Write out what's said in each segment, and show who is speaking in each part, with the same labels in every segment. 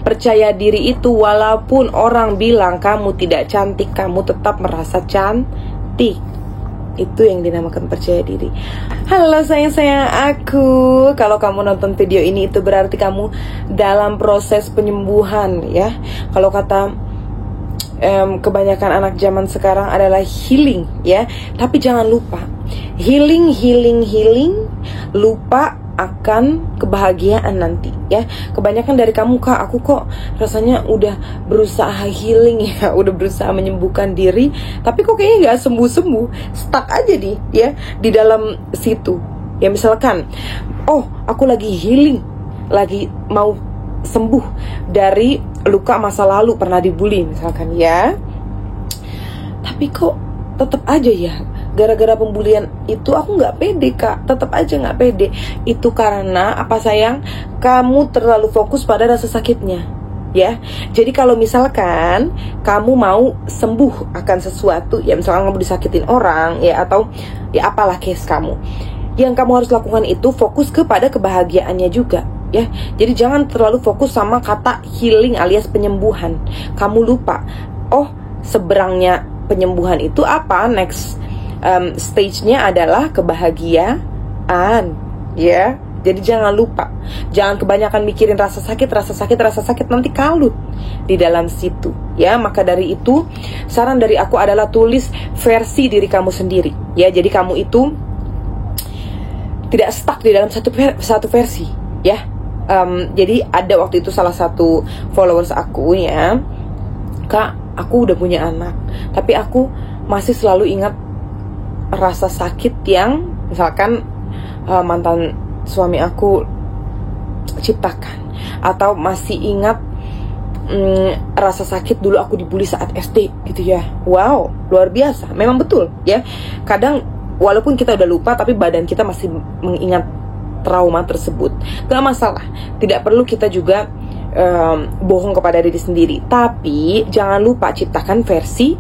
Speaker 1: Percaya diri itu walaupun orang bilang kamu tidak cantik, kamu tetap merasa cantik. Itu yang dinamakan percaya diri. Halo sayang-sayang aku, kalau kamu nonton video ini itu berarti kamu dalam proses penyembuhan ya. Kalau kata kebanyakan anak zaman sekarang adalah healing ya. Tapi jangan lupa, healing, lupa akan kebahagiaan nanti ya. Kebanyakan dari kamu, Kak, aku kok rasanya udah berusaha healing ya, udah berusaha menyembuhkan diri, tapi kok kayaknya gak sembuh-sembuh, stuck aja di dalam situ ya. Misalkan, oh aku lagi healing, lagi mau sembuh dari luka masa lalu, pernah dibully misalkan ya, tapi kok tetap aja ya, gara-gara pembulian itu aku nggak pede, Kak, tetap aja nggak pede. Itu karena apa sayang? Kamu terlalu fokus pada rasa sakitnya ya. Jadi kalau misalkan kamu mau sembuh akan sesuatu ya, misalkan kamu disakitin orang ya, atau ya apalah case kamu, yang kamu harus lakukan itu fokus kepada kebahagiaannya juga ya. Jadi jangan terlalu fokus sama kata healing alias penyembuhan. Kamu lupa, oh seberangnya penyembuhan itu apa? Next stage-nya adalah kebahagiaan ya. Jadi jangan lupa, jangan kebanyakan mikirin rasa sakit, nanti kalut di dalam situ ya. Maka dari itu, saran dari aku adalah tulis versi diri kamu sendiri ya. Jadi kamu itu tidak stuck di dalam satu versi ya. Jadi ada waktu itu salah satu followers aku ya, Kak, aku udah punya anak, tapi aku masih selalu ingat rasa sakit yang misalkan mantan suami aku ciptakan, atau masih ingat rasa sakit dulu aku dibully saat SD gitu ya. Wow, luar biasa, memang betul ya. Kadang walaupun kita udah lupa, tapi badan kita masih mengingat trauma tersebut. Gak masalah, tidak perlu kita juga bohong kepada diri sendiri. Tapi jangan lupa ciptakan versi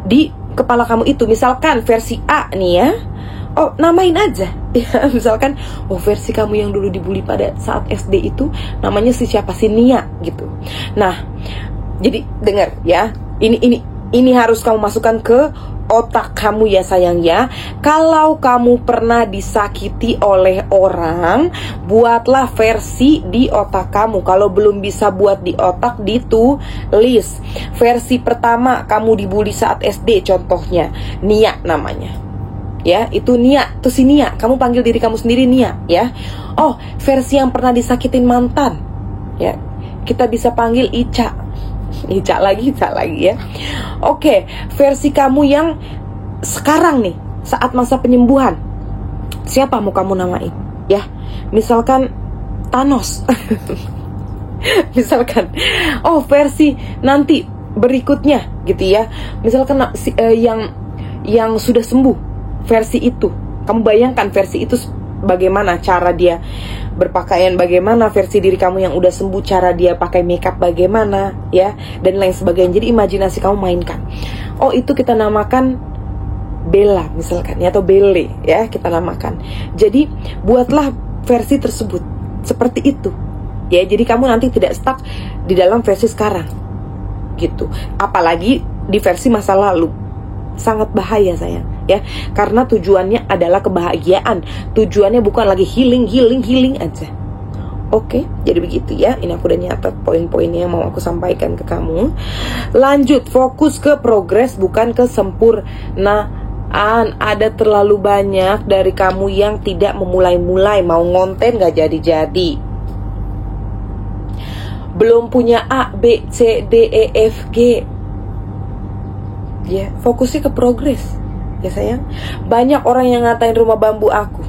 Speaker 1: di kepala kamu itu. Misalkan versi A nih ya, oh namain aja ya. Misalkan, oh versi kamu yang dulu dibully pada saat SD itu namanya si siapa, si Nia gitu. Nah, jadi dengar ya, ini harus kamu masukkan ke otak kamu ya sayang ya. Kalau kamu pernah disakiti oleh orang, buatlah versi di otak kamu. Kalau belum bisa buat di otak, ditulis. Versi pertama, kamu dibully saat SD, contohnya Nia namanya ya, itu Nia, itu si Nia. Kamu panggil diri kamu sendiri Nia ya. Oh, versi yang pernah disakitin mantan ya, kita bisa panggil Ica lagi ya. Oke, versi kamu yang sekarang nih, saat masa penyembuhan, siapa mau kamu namain ya? Misalkan Thanos misalkan. Oh, versi nanti berikutnya gitu ya, misalkan yang sudah sembuh, versi itu. Kamu bayangkan versi itu bagaimana cara dia berpakaian, bagaimana versi diri kamu yang udah sembuh, cara dia pakai makeup bagaimana ya, dan lain sebagainya. Jadi imajinasi kamu mainkan. Oh, itu kita namakan Bella misalkan ya, atau Belle ya kita namakan. Jadi buatlah versi tersebut seperti itu ya. Jadi kamu nanti tidak stuck di dalam versi sekarang gitu. Apalagi di versi masa lalu, sangat bahaya sayang ya, karena tujuannya adalah kebahagiaan. Tujuannya bukan lagi healing aja. Oke, jadi begitu ya. Ini aku udah nyatet poin-poinnya yang mau aku sampaikan ke kamu. Lanjut, fokus ke progres bukan ke sempurnaan. Ada terlalu banyak dari kamu yang tidak memulai-mulai, mau ngonten gak jadi-jadi, belum punya A, B, C, D, E, F, G ya. Fokusnya ke progres ya sayang. Banyak orang yang ngatain rumah bambu aku,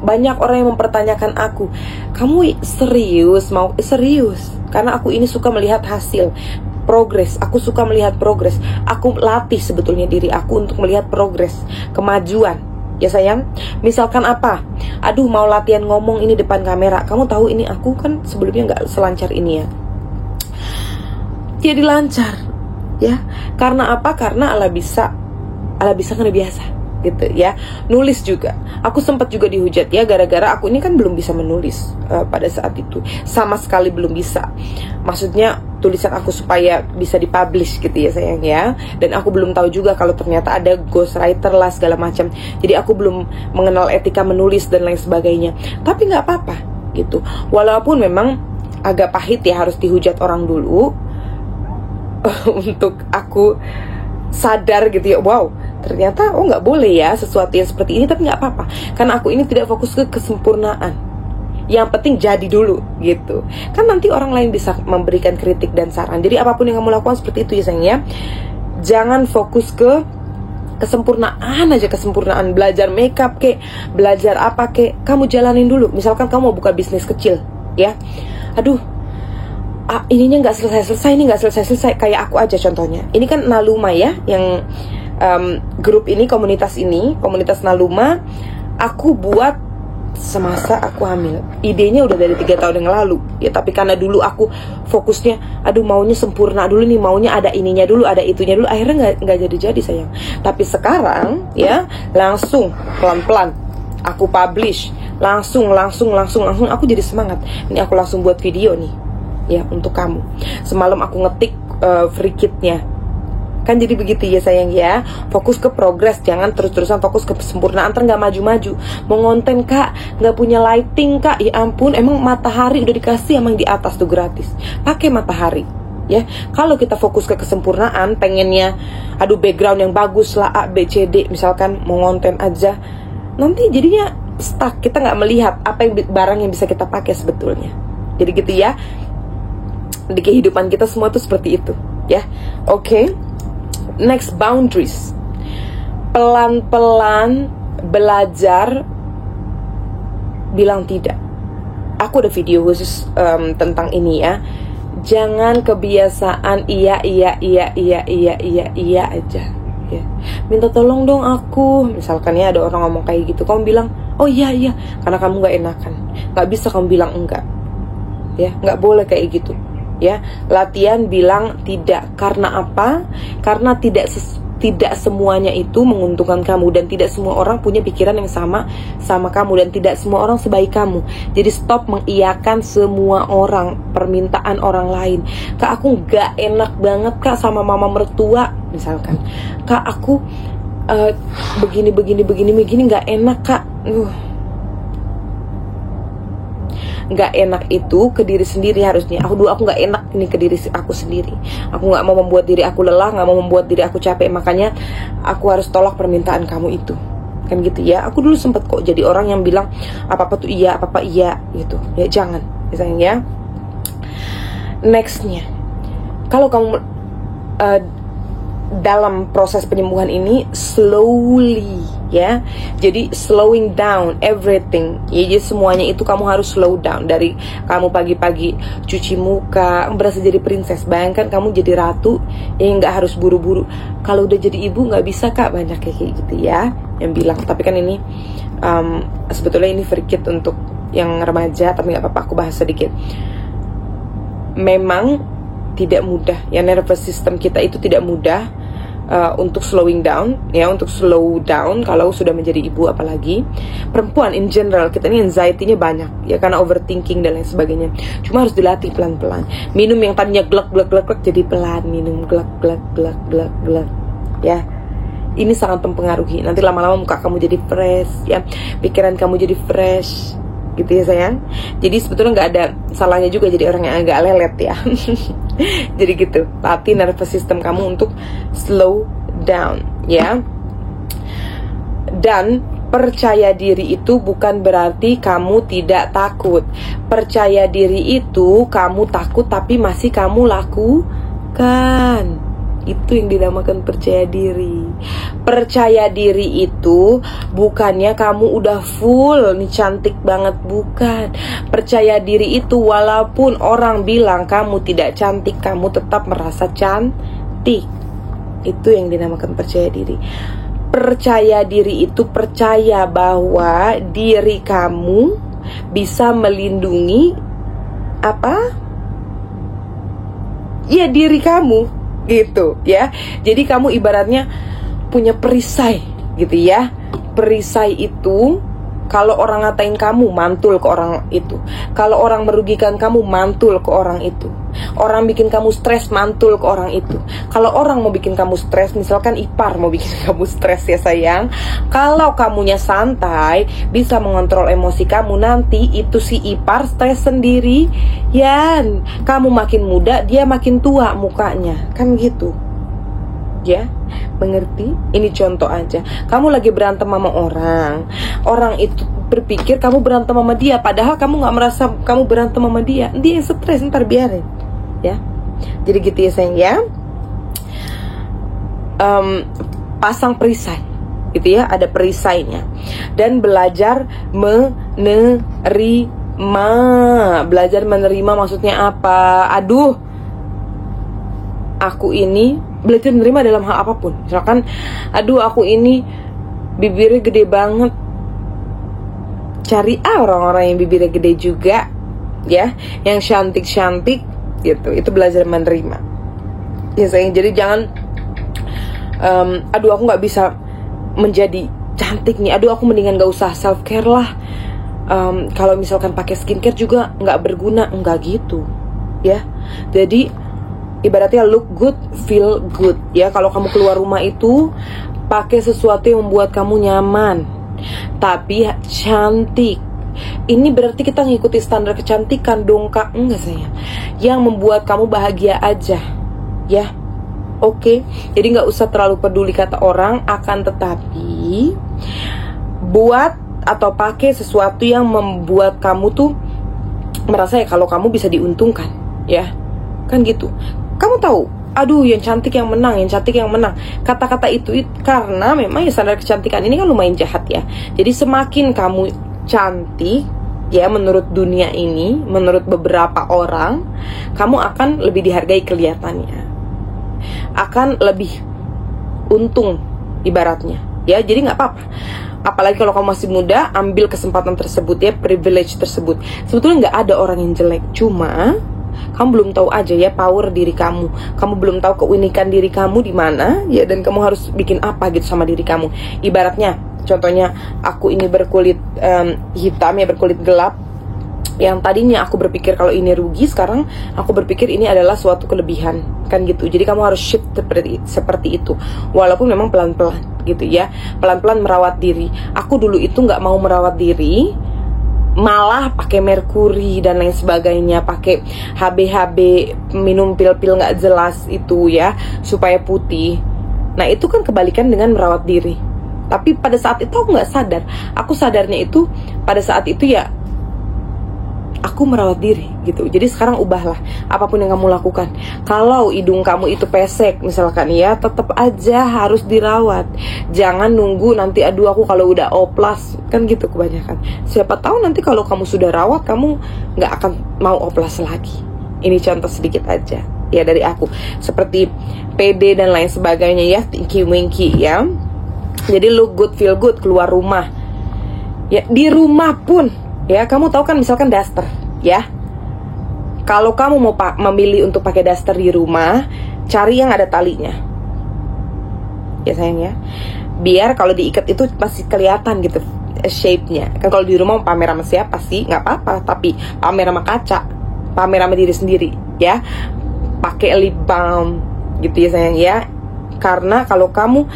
Speaker 1: banyak orang yang mempertanyakan aku, kamu serius? Mau serius? Karena aku ini suka melihat hasil progres. Aku suka melihat progres. Aku latih sebetulnya diri aku untuk melihat progres, kemajuan ya sayang. Misalkan apa, aduh mau latihan ngomong ini depan kamera. Kamu tahu ini aku kan sebelumnya gak selancar ini ya, jadi lancar ya. Karena apa? Karena ala bisa karena biasa gitu ya. Nulis juga, aku sempat juga dihujat ya, gara-gara aku ini kan belum bisa menulis pada saat itu, sama sekali belum bisa. Maksudnya tulisan aku supaya bisa dipublish gitu ya sayang ya. Dan aku belum tahu juga kalau ternyata ada ghostwriter lah segala macam. Jadi aku belum mengenal etika menulis dan lain sebagainya. Tapi nggak apa-apa gitu. Walaupun memang agak pahit ya harus dihujat orang dulu untuk aku sadar gitu ya, wow ternyata nggak boleh ya sesuatu yang seperti ini. Tapi nggak apa-apa, karena aku ini tidak fokus ke kesempurnaan. Yang penting jadi dulu gitu. Kan nanti orang lain bisa memberikan kritik dan saran. Jadi apapun yang kamu lakukan seperti itu ya sayang ya. Jangan fokus ke kesempurnaan aja, kesempurnaan. Belajar makeup kek, belajar apa kek, kamu jalanin dulu. Misalkan kamu mau buka bisnis kecil ya, aduh ininya nggak selesai-selesai, ini nggak selesai-selesai. Kayak aku aja contohnya. Ini kan Naluma ya, yang grup ini, komunitas Naluma aku buat semasa aku hamil. Idenya udah dari 3 tahun yang lalu ya, tapi karena dulu aku fokusnya aduh maunya sempurna dulu nih, maunya ada ininya dulu, ada itunya dulu, akhirnya nggak jadi sayang. Tapi sekarang ya langsung pelan-pelan aku publish, langsung aku jadi semangat. Ini aku langsung buat video nih ya untuk kamu. Semalam aku ngetik free kitnya. Kan jadi begitu ya sayang ya. Fokus ke progres, jangan terus-terusan fokus ke kesempurnaan, nggak maju-maju. Mau ngonten kak, nggak punya lighting kak, ya ampun, emang matahari udah dikasih emang di atas tuh gratis. Pakai matahari ya. Kalau kita fokus ke kesempurnaan, pengennya aduh background yang bagus lah, A, B, C, D, misalkan mau ngonten aja, nanti jadinya stuck. Kita nggak melihat apa yang barang yang bisa kita pakai sebetulnya. Jadi gitu ya. Di kehidupan kita semua tuh seperti itu ya. Oke. Next, boundaries. Pelan-pelan belajar bilang tidak. Aku ada video khusus tentang ini ya. Jangan kebiasaan iya aja ya. Minta tolong dong aku, misalkan ya ada orang ngomong kayak gitu, kamu bilang oh iya karena kamu gak enakan. Gak bisa kamu bilang enggak ya, gak boleh kayak gitu ya. Latihan bilang tidak. Karena apa? Karena tidak semuanya itu menguntungkan kamu, dan tidak semua orang punya pikiran yang sama kamu, dan tidak semua orang sebaik kamu. Jadi stop mengiyakan semua orang, permintaan orang lain. Kak aku gak enak banget kak sama mama mertua misalkan. Kak aku begini gak enak kak. Gak enak itu ke diri sendiri harusnya. Aku gak enak ini ke diri aku sendiri. Aku gak mau membuat diri aku lelah, gak mau membuat diri aku capek. Makanya aku harus tolak permintaan kamu itu. Kan gitu ya. Aku dulu sempet kok jadi orang yang bilang apa-apa tuh iya, apa-apa iya gitu. Ya jangan, misalnya ya. Nextnya, kalau kamu dalam proses penyembuhan ini slowly ya. Jadi slowing down everything ya. Jadi semuanya itu kamu harus slow down. Dari kamu pagi-pagi cuci muka, berasa jadi princess. Bayangkan kamu jadi ratu yang gak harus buru-buru. Kalau udah jadi ibu gak bisa kak, banyak kayak gitu ya yang bilang. Tapi kan ini sebetulnya ini free kit untuk yang remaja, tapi gak apa-apa aku bahas sedikit. Memang tidak mudah ya, nervous system kita itu tidak mudah untuk slowing down ya, untuk slow down kalau sudah menjadi ibu. Apalagi perempuan in general, kita ini anxiety-nya banyak ya, karena overthinking dan lain sebagainya. Cuma harus dilatih pelan-pelan. Minum yang tadinya glek jadi pelan, minum glek ya. Ini sangat mempengaruhi. Nanti lama-lama muka kamu jadi fresh ya, pikiran kamu jadi fresh gitu ya sayang. Jadi sebetulnya nggak ada salahnya juga jadi orang yang agak lelet ya. Jadi gitu, latih nervous system kamu untuk slow down ya. Dan percaya diri itu bukan berarti kamu tidak takut. Percaya diri itu kamu takut tapi masih kamu lakukan. Itu yang dinamakan percaya diri. Percaya diri itu bukannya kamu udah full nih cantik banget, bukan. Percaya diri itu walaupun orang bilang kamu tidak cantik, kamu tetap merasa cantik. Itu yang dinamakan percaya diri. Percaya diri itu percaya bahwa diri kamu bisa melindungi apa? Ya diri kamu gitu ya. Jadi kamu ibaratnya punya perisai gitu ya. Perisai itu, kalau orang ngatain kamu, mantul ke orang itu. Kalau orang merugikan kamu, mantul ke orang itu. Orang bikin kamu stres, mantul ke orang itu. Kalau orang mau bikin kamu stres, misalkan ipar mau bikin kamu stres ya sayang, kalau kamunya santai, bisa mengontrol emosi kamu, nanti itu si ipar stres sendiri. Yan, kamu makin muda, dia makin tua mukanya. Kan gitu. Ya, mengerti? Ini contoh aja. Kamu lagi berantem sama orang, orang itu berpikir kamu berantem sama dia, padahal kamu gak merasa kamu berantem sama dia. Dia yang stres, ntar biarin. Ya, jadi gitu ya sayang ya. Pasang perisai, gitu ya, ada perisainya. Dan belajar menerima. Belajar menerima maksudnya apa? Aduh, aku ini, belajar menerima dalam hal apapun. Misalkan, aduh aku ini bibirnya gede banget, cari orang-orang yang bibirnya gede juga, ya, yang cantik-cantik gitu. Itu belajar menerima. Ya sayang, jadi jangan aduh aku gak bisa menjadi cantik nih, aduh aku mendingan gak usah self care lah. Kalau misalkan pakai skincare juga gak berguna, enggak gitu ya. Jadi ibaratnya look good, feel good ya. Kalau kamu keluar rumah itu pakai sesuatu yang membuat kamu nyaman, tapi cantik. Ini berarti kita ngikuti standar kecantikan dong kak? Enggak sayang, yang membuat kamu bahagia aja ya. Oke, jadi gak usah terlalu peduli kata orang. Akan tetapi buat atau pakai sesuatu yang membuat kamu tuh merasa ya kalau kamu bisa diuntungkan ya. Kan gitu. Kamu tahu, aduh yang cantik yang menang, yang cantik yang menang. Kata-kata itu karena memang ya standar kecantikan ini kan lumayan jahat ya. Jadi semakin kamu cantik ya menurut dunia ini, menurut beberapa orang, kamu akan lebih dihargai kelihatannya, akan lebih untung ibaratnya ya. Jadi gak apa-apa. Apalagi kalau kamu masih muda, ambil kesempatan tersebut ya, privilege tersebut. Sebetulnya gak ada orang yang jelek, cuma kamu belum tahu aja ya power diri kamu. Kamu belum tahu keunikan diri kamu di mana ya, dan kamu harus bikin apa gitu sama diri kamu. Ibaratnya, contohnya aku ini berkulit hitam ya, berkulit gelap. Yang tadinya aku berpikir kalau ini rugi, sekarang aku berpikir ini adalah suatu kelebihan. Kan gitu. Jadi kamu harus shift seperti itu. Walaupun memang pelan-pelan gitu ya. Pelan-pelan merawat diri. Aku dulu itu gak mau merawat diri, malah pakai merkuri dan lain sebagainya, pakai HB minum pil-pil nggak jelas itu ya supaya putih. Nah itu kan kebalikan dengan merawat diri. Tapi pada saat itu aku nggak sadar. Aku sadarnya itu pada saat itu ya aku merawat diri gitu. Jadi sekarang ubahlah apapun yang kamu lakukan. Kalau hidung kamu itu pesek misalkan ya, tetap aja harus dirawat. Jangan nunggu nanti aduh aku kalau udah oplas, kan gitu kebanyakan. Siapa tahu nanti kalau kamu sudah rawat, kamu nggak akan mau oplas lagi. Ini contoh sedikit aja ya dari aku. Seperti PD dan lain sebagainya ya, tinky winky ya. Jadi look good, feel good, keluar rumah ya. Di rumah pun ya, kamu tahu kan misalkan daster ya. Kalau kamu mau memilih untuk pakai daster di rumah, cari yang ada talinya ya sayang ya. Biar kalau diikat itu masih kelihatan gitu shape-nya. Kan kalau di rumah pamer sama siapa sih? Nggak apa-apa, tapi pamer sama kaca, pamer sama diri sendiri ya. Pakai lip balm gitu ya sayang ya. Karena kalau kamu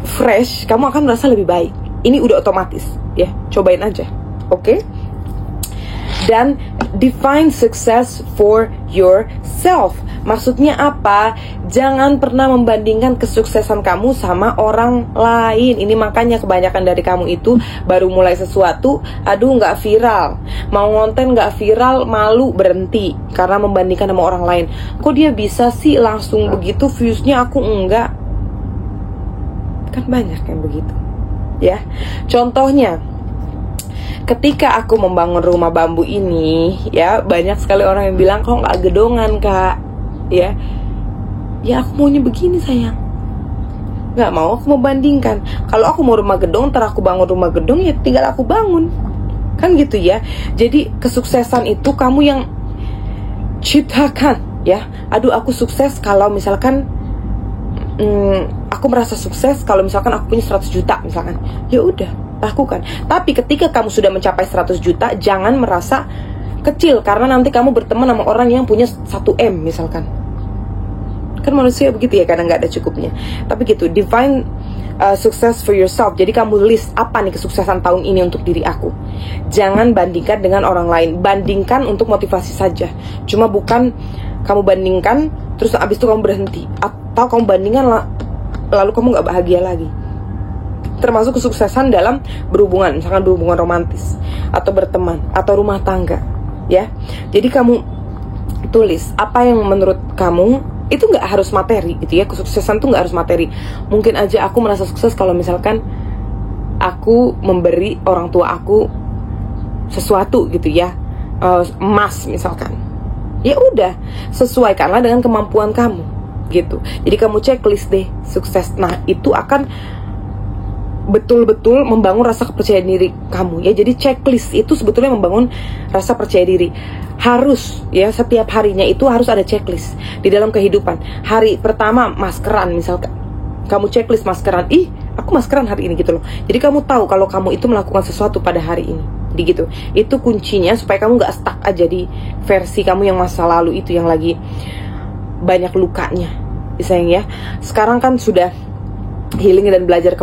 Speaker 1: fresh, kamu akan merasa lebih baik. Ini udah otomatis ya, cobain aja, oke? Dan define success for yourself. Maksudnya apa? Jangan pernah membandingkan kesuksesan kamu sama orang lain. Ini makanya kebanyakan dari kamu itu baru mulai sesuatu, aduh nggak viral, mau ngonten nggak viral, malu, berhenti karena membandingkan sama orang lain. Kok dia bisa sih langsung begitu viewsnya, aku enggak? Kan banyak yang begitu ya. Contohnya, ketika aku membangun rumah bambu ini ya, banyak sekali orang yang bilang kok nggak gedongan kak ya. Ya aku maunya begini sayang, nggak mau aku membandingkan. Kalau aku mau rumah gedong, ntar aku bangun rumah gedong ya tinggal aku bangun, kan gitu ya. Jadi kesuksesan itu kamu yang ciptakan ya. Aduh aku sukses kalau misalkan aku merasa sukses kalau misalkan aku punya 100 juta misalkan. Ya udah, lakukan. Tapi ketika kamu sudah mencapai 100 juta, jangan merasa kecil karena nanti kamu berteman sama orang yang punya 1M misalkan. Kan manusia begitu ya, kadang nggak ada cukupnya. Tapi gitu, define success for yourself. Jadi kamu list apa nih kesuksesan tahun ini untuk diri aku. Jangan bandingkan dengan orang lain. Bandingkan untuk motivasi saja. Cuma bukan kamu bandingkan terus abis itu kamu berhenti, atau kamu bandingkan lalu kamu gak bahagia lagi. Termasuk kesuksesan dalam berhubungan, misalkan berhubungan romantis, atau berteman, atau rumah tangga, ya. Jadi kamu tulis apa yang menurut kamu, itu gak harus materi gitu ya. Kesuksesan tuh gak harus materi. Mungkin aja aku merasa sukses kalau misalkan aku memberi orang tua aku sesuatu gitu ya, emas misalkan. Ya udah, sesuaikanlah dengan kemampuan kamu gitu. Jadi kamu checklist deh sukses. Nah, itu akan betul-betul membangun rasa kepercayaan diri kamu ya. Jadi checklist itu sebetulnya membangun rasa percaya diri. Harus ya, setiap harinya itu harus ada checklist di dalam kehidupan. Hari pertama maskeran misalkan, kamu checklist maskeran. Ih, aku maskeran hari ini gitu loh. Jadi kamu tahu kalau kamu itu melakukan sesuatu pada hari ini. Jadi gitu, itu kuncinya supaya kamu gak stuck aja di versi kamu yang masa lalu itu, yang lagi banyak lukanya sayang ya. Sekarang kan sudah healing dan belajar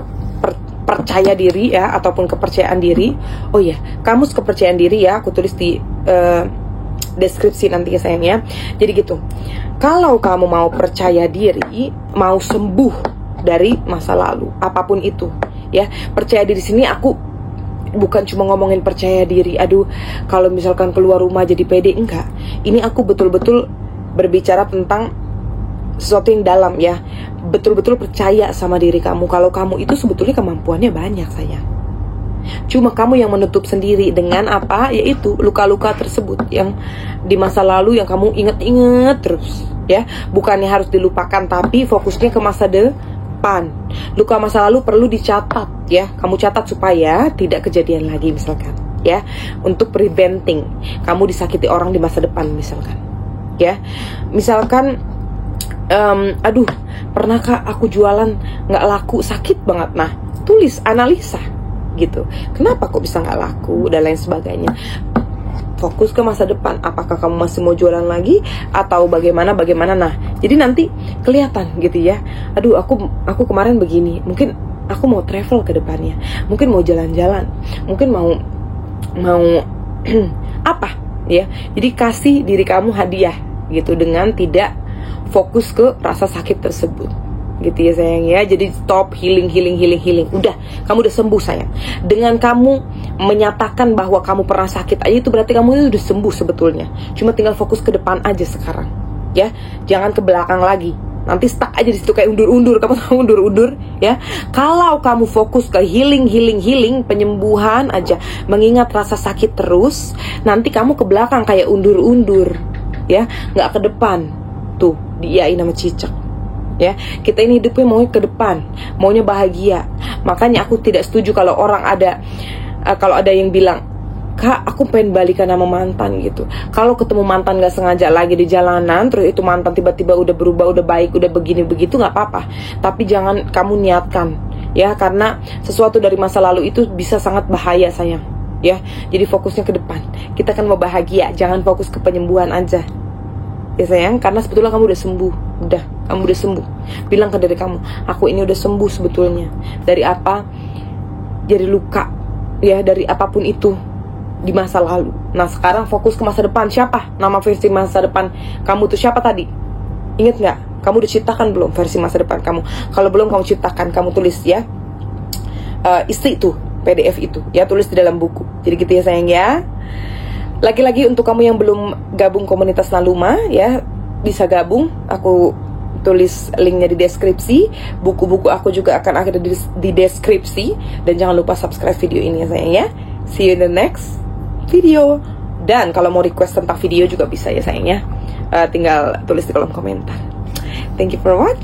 Speaker 1: percaya diri ya, ataupun kepercayaan diri. Oh ya, kamus kepercayaan diri ya, aku tulis di deskripsi nanti ya sayang ya. Jadi gitu, kalau kamu mau percaya diri, mau sembuh dari masa lalu apapun itu ya. Percaya diri sini aku bukan cuma ngomongin percaya diri, aduh kalau misalkan keluar rumah jadi pede, enggak. Ini aku betul-betul berbicara tentang sesuatu yang dalam ya. Betul-betul percaya sama diri kamu, kalau kamu itu sebetulnya kemampuannya banyak sayang. Cuma kamu yang menutup sendiri dengan apa? Yaitu luka-luka tersebut yang di masa lalu yang kamu inget-inget terus ya. Bukannya harus dilupakan, tapi fokusnya ke masa depan. Luka masa lalu perlu dicatat ya. Kamu catat supaya tidak kejadian lagi misalkan ya. Untuk preventing kamu disakiti orang di masa depan misalkan ya. Misalkan aduh, pernahkah aku jualan nggak laku, sakit banget. Nah, tulis, analisa gitu. Kenapa kok bisa nggak laku dan lain sebagainya. Fokus ke masa depan. Apakah kamu masih mau jualan lagi atau bagaimana? Nah, jadi nanti kelihatan gitu ya. Aduh, aku kemarin begini. Mungkin aku mau travel ke depannya. Mungkin mau jalan-jalan. Mungkin mau apa ya. Jadi kasih diri kamu hadiah gitu dengan tidak fokus ke rasa sakit tersebut gitu ya sayang ya. Jadi stop healing. Udah, kamu udah sembuh sayang. Dengan kamu menyatakan bahwa kamu pernah sakit aja, itu berarti kamu udah sembuh sebetulnya. Cuma tinggal fokus ke depan aja sekarang ya. Jangan ke belakang lagi. Nanti stuck aja di situ kayak undur-undur. Kamu tahu undur-undur ya. Kalau kamu fokus ke healing, penyembuhan aja, mengingat rasa sakit terus, nanti kamu ke belakang kayak undur-undur ya, nggak ke depan. Tuh, diiyain sama cicak ya. Kita ini hidupnya maunya ke depan, maunya bahagia. Makanya aku tidak setuju kalau kalau ada yang bilang, Kak, aku pengen balikan sama mantan gitu. Kalau ketemu mantan gak sengaja lagi di jalanan, terus itu mantan tiba-tiba udah berubah, udah baik, udah begini begitu, gak apa-apa. Tapi jangan kamu niatkan ya, karena sesuatu dari masa lalu itu bisa sangat bahaya sayang ya. Jadi fokusnya ke depan. Kita kan mau bahagia, jangan fokus ke penyembuhan aja ya sayang, karena sebetulnya kamu udah sembuh. Kamu udah sembuh. Bilang ke diri kamu, aku ini udah sembuh sebetulnya. Dari apa? Dari luka ya, dari apapun itu di masa lalu. Nah, sekarang fokus ke masa depan. Siapa nama versi masa depan kamu tuh? Siapa tadi? Ingat gak? Kamu udah ciptakan belum versi masa depan kamu? Kalau belum, kamu ciptakan, kamu tulis ya. Isi tuh PDF itu ya, tulis di dalam buku. Jadi gitu ya sayang ya. Lagi-lagi untuk kamu yang belum gabung komunitas Naluma ya, bisa gabung. Aku tulis linknya di deskripsi. Buku-buku aku juga akan ada di deskripsi. Dan jangan lupa subscribe video ini ya sayang ya. See you in the next video. Dan kalau mau request tentang video juga bisa ya sayang ya. Tinggal tulis di kolom komentar. Thank you for watching.